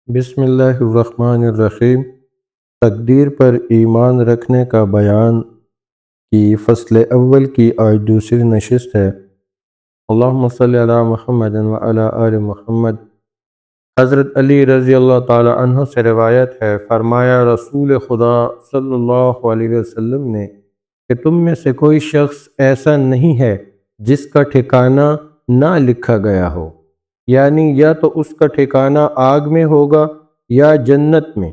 بسم اللہ الرحمن الرحیم۔ تقدیر پر ایمان رکھنے کا بیان کی فصل اول کی آج دوسری نشست ہے۔ اللہم صلی علی محمد وعلی آل محمد۔ حضرت علی رضی اللہ تعالی عنہ سے روایت ہے، فرمایا رسول خدا صلی اللہ علیہ وسلم نے کہ تم میں سے کوئی شخص ایسا نہیں ہے جس کا ٹھکانہ نہ لکھا گیا ہو، یعنی یا تو اس کا ٹھکانہ آگ میں ہوگا یا جنت میں۔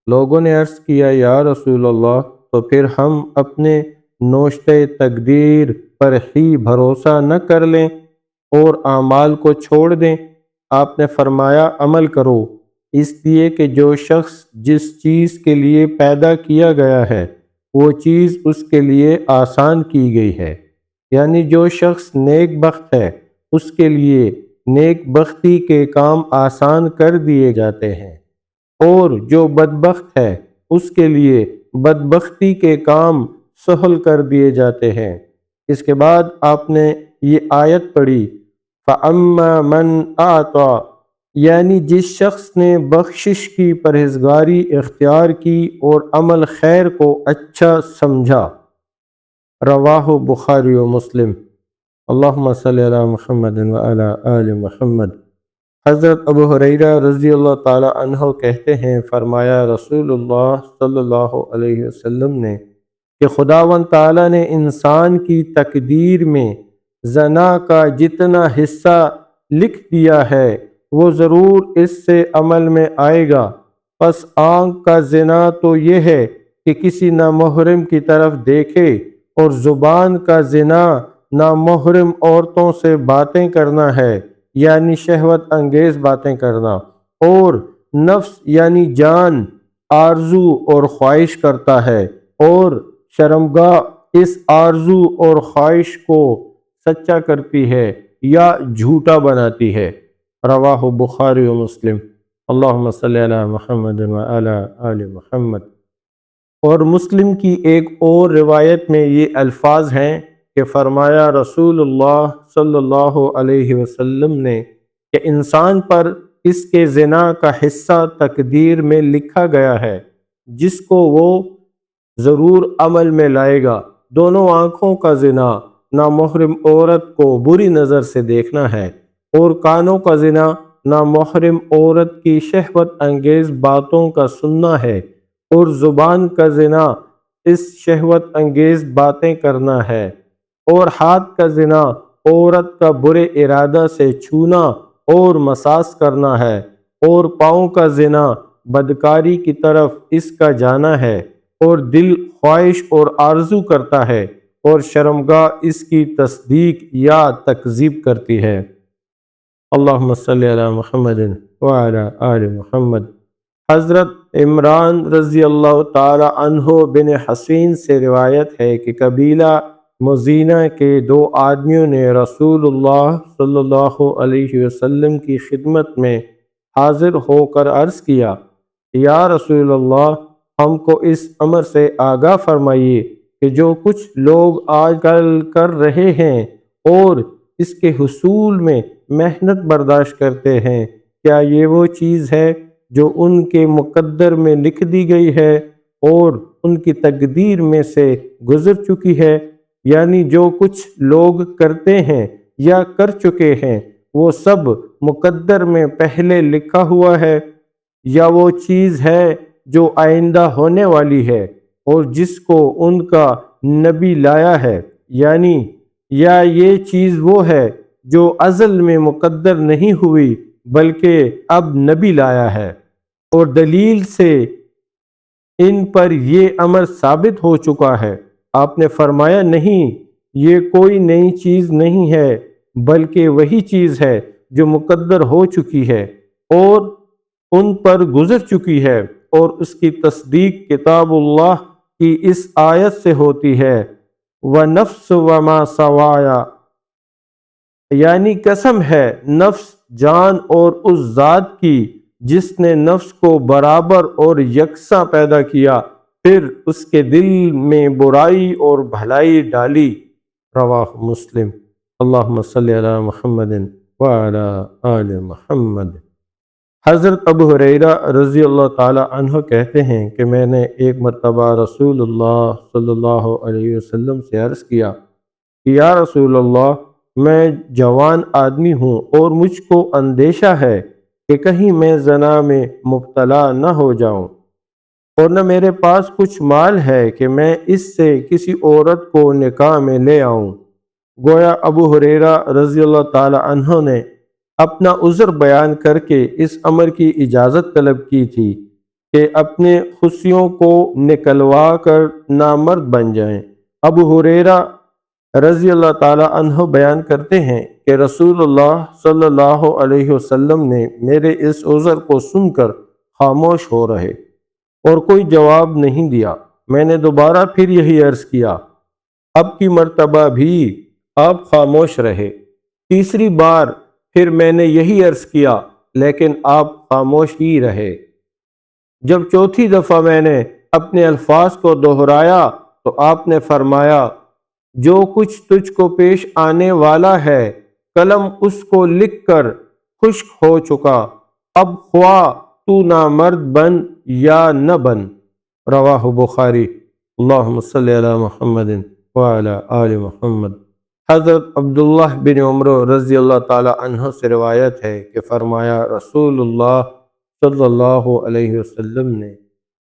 لوگوں نے عرض کیا یا رسول اللہ، تو پھر ہم اپنے نوشتہ تقدیر پر ہی بھروسہ نہ کر لیں اور اعمال کو چھوڑ دیں؟ آپ نے فرمایا عمل کرو، اس لیے کہ جو شخص جس چیز کے لیے پیدا کیا گیا ہے وہ چیز اس کے لیے آسان کی گئی ہے، یعنی جو شخص نیک بخت ہے اس کے لیے نیک بختی کے کام آسان کر دیے جاتے ہیں، اور جو بدبخت ہے اس کے لیے بدبختی کے کام سہل کر دیے جاتے ہیں۔ اس کے بعد آپ نے یہ آیت پڑھی فَأَمَّا مَنْ أَعْطَى، یعنی جس شخص نے بخشش کی پرہیزگاری اختیار کی اور عمل خیر کو اچھا سمجھا۔ رواہ بخاری و مسلم۔ اللہم صلی علی محمد وعلی آل محمد۔ حضرت ابو ہریرہ رضی اللہ تعالی عنہ کہتے ہیں، فرمایا رسول اللہ صلی اللہ علیہ وسلم نے کہ خداوند تعالی نے انسان کی تقدیر میں زنا کا جتنا حصہ لکھ دیا ہے وہ ضرور اس سے عمل میں آئے گا۔ پس آنکھ کا زنا تو یہ ہے کہ کسی نامحرم کی طرف دیکھے، اور زبان کا زنا نامحرم عورتوں سے باتیں کرنا ہے، یعنی شہوت انگیز باتیں کرنا، اور نفس یعنی جان آرزو اور خواہش کرتا ہے، اور شرمگاہ اس آرزو اور خواہش کو سچا کرتی ہے یا جھوٹا بناتی ہے۔ رواہ بخاری و مسلم۔ اللہم صلی علی محمد وعلی آل محمد۔ اور مسلم کی ایک اور روایت میں یہ الفاظ ہیں کہ فرمایا رسول اللہ صلی اللہ علیہ وسلم نے کہ انسان پر اس کے زنا کا حصہ تقدیر میں لکھا گیا ہے جس کو وہ ضرور عمل میں لائے گا۔ دونوں آنکھوں کا زنا نامحرم عورت کو بری نظر سے دیکھنا ہے، اور کانوں کا زنا نامحرم عورت کی شہوت انگیز باتوں کا سننا ہے، اور زبان کا زنا اس شہوت انگیز باتیں کرنا ہے، اور ہاتھ کا زنا عورت کا برے ارادہ سے چھونا اور مساس کرنا ہے، اور پاؤں کا زنا بدکاری کی طرف اس کا جانا ہے، اور دل خواہش اور آرزو کرتا ہے، اور شرمگاہ اس کی تصدیق یا تکذیب کرتی ہے۔ اللہم صلی علی محمد وعلی آل محمد۔ حضرت عمران رضی اللہ تعالی عنہ بن حسین سے روایت ہے کہ قبیلہ مزینہ کے دو آدمیوں نے رسول اللہ صلی اللہ علیہ وسلم کی خدمت میں حاضر ہو کر عرض کیا، یا رسول اللہ، ہم کو اس امر سے آگاہ فرمائیے کہ جو کچھ لوگ آج کل کر رہے ہیں اور اس کے حصول میں محنت برداشت کرتے ہیں، کیا یہ وہ چیز ہے جو ان کے مقدر میں لکھ دی گئی ہے اور ان کی تقدیر میں سے گزر چکی ہے؟ یعنی جو کچھ لوگ کرتے ہیں یا کر چکے ہیں وہ سب مقدر میں پہلے لکھا ہوا ہے، یا وہ چیز ہے جو آئندہ ہونے والی ہے اور جس کو ان کا نبی لایا ہے، یعنی یا یہ چیز وہ ہے جو ازل میں مقدر نہیں ہوئی بلکہ اب نبی لایا ہے، اور دلیل سے ان پر یہ امر ثابت ہو چکا ہے؟ آپ نے فرمایا نہیں، یہ کوئی نئی چیز نہیں ہے بلکہ وہی چیز ہے جو مقدر ہو چکی ہے اور ان پر گزر چکی ہے، اور اس کی تصدیق کتاب اللہ کی اس آیت سے ہوتی ہے وَنَفْسُ وَمَا سَوَايَا، یعنی قسم ہے نفس، جان اور اس ذات کی جس نے نفس کو برابر اور یکساں پیدا کیا، پھر اس کے دل میں برائی اور بھلائی ڈالی۔ رواہ مسلم۔ اللہم صلی علی محمد وعلی آل محمد۔ حضرت ابو ہریرہ رضی اللہ تعالی عنہ کہتے ہیں کہ میں نے ایک مرتبہ رسول اللہ صلی اللہ علیہ وسلم سے عرض کیا کہ یا رسول اللہ، میں جوان آدمی ہوں اور مجھ کو اندیشہ ہے کہ کہیں میں زنا میں مبتلا نہ ہو جاؤں، اور نہ میرے پاس کچھ مال ہے کہ میں اس سے کسی عورت کو نکاح میں لے آؤں۔ گویا ابو ہریرہ رضی اللہ تعالی عنہ نے اپنا عذر بیان کر کے اس امر کی اجازت طلب کی تھی کہ اپنے خوشیوں کو نکلوا کر نامرد بن جائیں۔ ابو ہریرہ رضی اللہ تعالی عنہ بیان کرتے ہیں کہ رسول اللہ صلی اللہ علیہ وسلم نے میرے اس عذر کو سن کر خاموش ہو رہے اور کوئی جواب نہیں دیا۔ میں نے دوبارہ پھر یہی عرض کیا، اب کی مرتبہ بھی آپ خاموش رہے۔ تیسری بار پھر میں نے یہی عرض کیا لیکن آپ خاموش ہی رہے۔ جب چوتھی دفعہ میں نے اپنے الفاظ کو دہرایا تو آپ نے فرمایا، جو کچھ تجھ کو پیش آنے والا ہے قلم اس کو لکھ کر خشک ہو چکا، اب خواہ تو نامرد بن یا نہ بن۔ رواہ بخاری۔ اللہم صلی علی محمد وعلی آل محمد۔ حضرت عبداللہ بن عمر رضی اللہ تعالی عنہ سے روایت ہے کہ فرمایا رسول اللہ صلی اللہ علیہ وسلم نے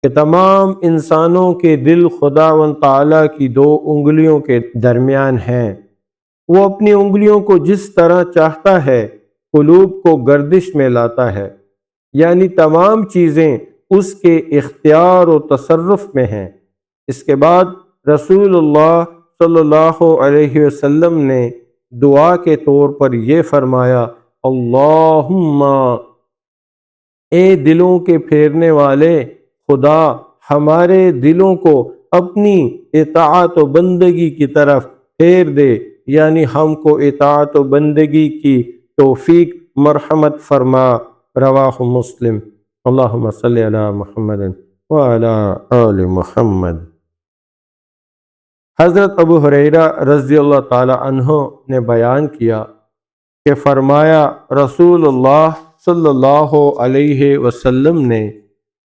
کہ تمام انسانوں کے دل خداوند تعالیٰ کی دو انگلیوں کے درمیان ہیں، وہ اپنی انگلیوں کو جس طرح چاہتا ہے قلوب کو گردش میں لاتا ہے، یعنی تمام چیزیں اس کے اختیار و تصرف میں ہیں۔ اس کے بعد رسول اللہ صلی اللہ علیہ وسلم نے دعا کے طور پر یہ فرمایا، اللہم، اے دلوں کے پھیرنے والے خدا، ہمارے دلوں کو اپنی اطاعت و بندگی کی طرف پھیر دے، یعنی ہم کو اطاعت و بندگی کی توفیق مرحمت فرما۔ رواہ مسلم۔ اللہم صلی علی محمد وعلی آل محمد۔ حضرت ابو ہریرہ رضی اللہ تعالی عنہ نے بیان کیا کہ فرمایا رسول اللہ صلی اللہ علیہ وسلم نے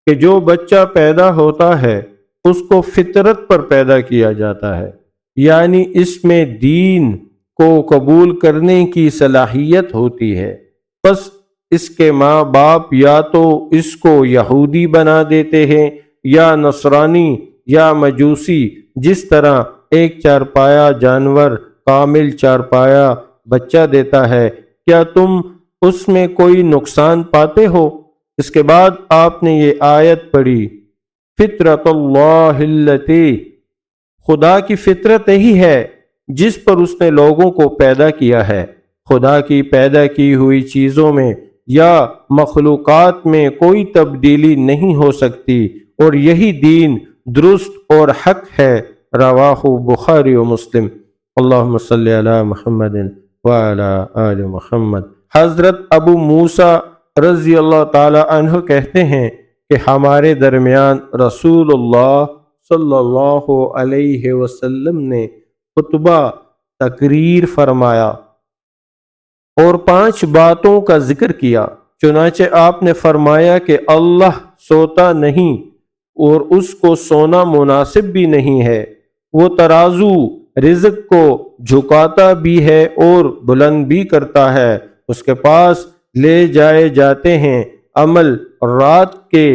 کہ جو بچہ پیدا ہوتا ہے اس کو فطرت پر پیدا کیا جاتا ہے، یعنی اس میں دین کو قبول کرنے کی صلاحیت ہوتی ہے، پس اس کے ماں باپ یا تو اس کو یہودی بنا دیتے ہیں یا نصرانی یا مجوسی۔ جس طرح ایک چارپایا جانور کامل چارپایا بچہ دیتا ہے، کیا تم اس میں کوئی نقصان پاتے ہو؟ اس کے بعد آپ نے یہ آیت پڑھی، فطرت اللہ التی، خدا کی فطرت یہی ہے جس پر اس نے لوگوں کو پیدا کیا ہے۔ خدا کی پیدا کی ہوئی چیزوں میں یا مخلوقات میں کوئی تبدیلی نہیں ہو سکتی، اور یہی دین درست اور حق ہے۔ رواہ بخاری و مسلم۔ اللہم صلی علی محمد وعلی آل محمد۔ حضرت ابو موسیٰ رضی اللہ تعالی عنہ کہتے ہیں کہ ہمارے درمیان رسول اللہ صلی اللہ علیہ وسلم نے خطبہ تقریر فرمایا اور 5 باتوں کا ذکر کیا۔ چنانچہ آپ نے فرمایا کہ اللہ سوتا نہیں اور اس کو سونا مناسب بھی نہیں ہے، وہ ترازو رزق کو جھکاتا بھی ہے اور بلند بھی کرتا ہے، اس کے پاس لے جائے جاتے ہیں عمل رات کے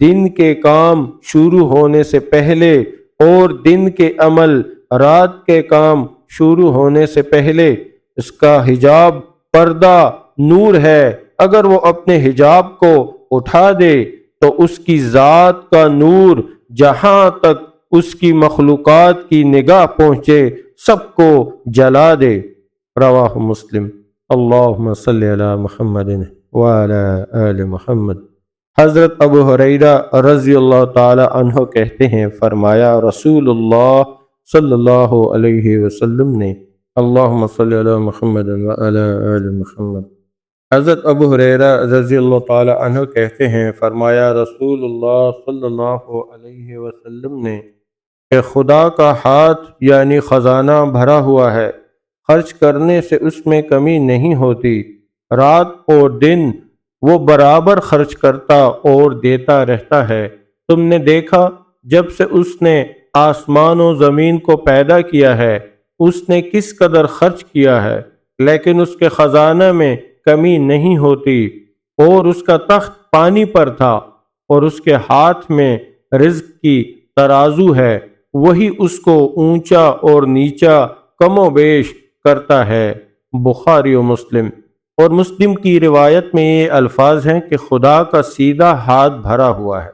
دن کے کام شروع ہونے سے پہلے اور دن کے عمل رات کے کام شروع ہونے سے پہلے۔ اس کا حجاب پردہ نور ہے، اگر وہ اپنے حجاب کو اٹھا دے تو اس کی ذات کا نور جہاں تک اس کی مخلوقات کی نگاہ پہنچے سب کو جلا دے۔ رواہ مسلم۔ اللہم صلی علی محمد وعلی آل محمد۔ حضرت ابو ہریرہ رضی اللہ تعالی عنہ کہتے ہیں فرمایا رسول اللہ صلی اللہ علیہ وسلم نے، اللہم صلی علی محمد وعلی آل محمد۔ حضرت ابو ہریرہ رضی اللہ تعالی عنہ کہتے ہیں فرمایا رسول اللہ صلی اللہ علیہ وسلم نے کہ خدا کا ہاتھ یعنی خزانہ بھرا ہوا ہے، خرچ کرنے سے اس میں کمی نہیں ہوتی، رات اور دن وہ برابر خرچ کرتا اور دیتا رہتا ہے۔ تم نے دیکھا جب سے اس نے آسمان و زمین کو پیدا کیا ہے اس نے کس قدر خرچ کیا ہے، لیکن اس کے خزانہ میں کمی نہیں ہوتی، اور اس کا تخت پانی پر تھا اور اس کے ہاتھ میں رزق کی ترازو ہے، وہی اس کو اونچا اور نیچا کم و بیش کرتا ہے۔ بخاری و مسلم۔ اور مسلم کی روایت میں یہ الفاظ ہیں کہ خدا کا سیدھا ہاتھ بھرا ہوا ہے،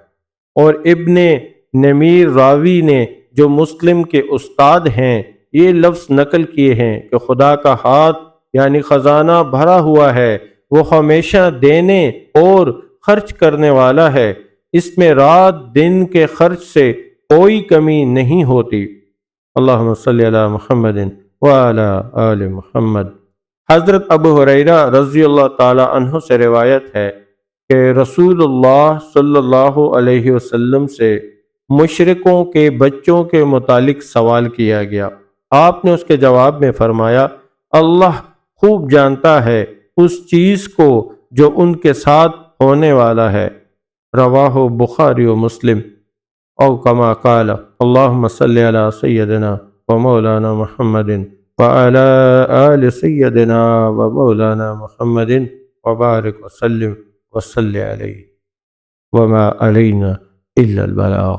اور ابن نمیر راوی نے جو مسلم کے استاد ہیں یہ لفظ نقل کیے ہیں کہ خدا کا ہاتھ یعنی خزانہ بھرا ہوا ہے، وہ ہمیشہ دینے اور خرچ کرنے والا ہے، اس میں رات دن کے خرچ سے کوئی کمی نہیں ہوتی۔ اللہم صلی علی محمد وعلی آل محمد۔ حضرت ابو ہریرہ رضی اللہ تعالی عنہ سے روایت ہے کہ رسول اللہ صلی اللہ علیہ وسلم سے مشرکوں کے بچوں کے متعلق سوال کیا گیا۔ آپ نے اس کے جواب میں فرمایا، اللہ خوب جانتا ہے اس چیز کو جو ان کے ساتھ ہونے والا ہے۔ رواہ بخاری و مسلم۔ او کما قال اللہم صلی علی سیدنا و مولانا محمد وعلی آل سیدنا و مولانا محمد وبارک وسلم وصلی علیہ وما علینا الا البلاغ۔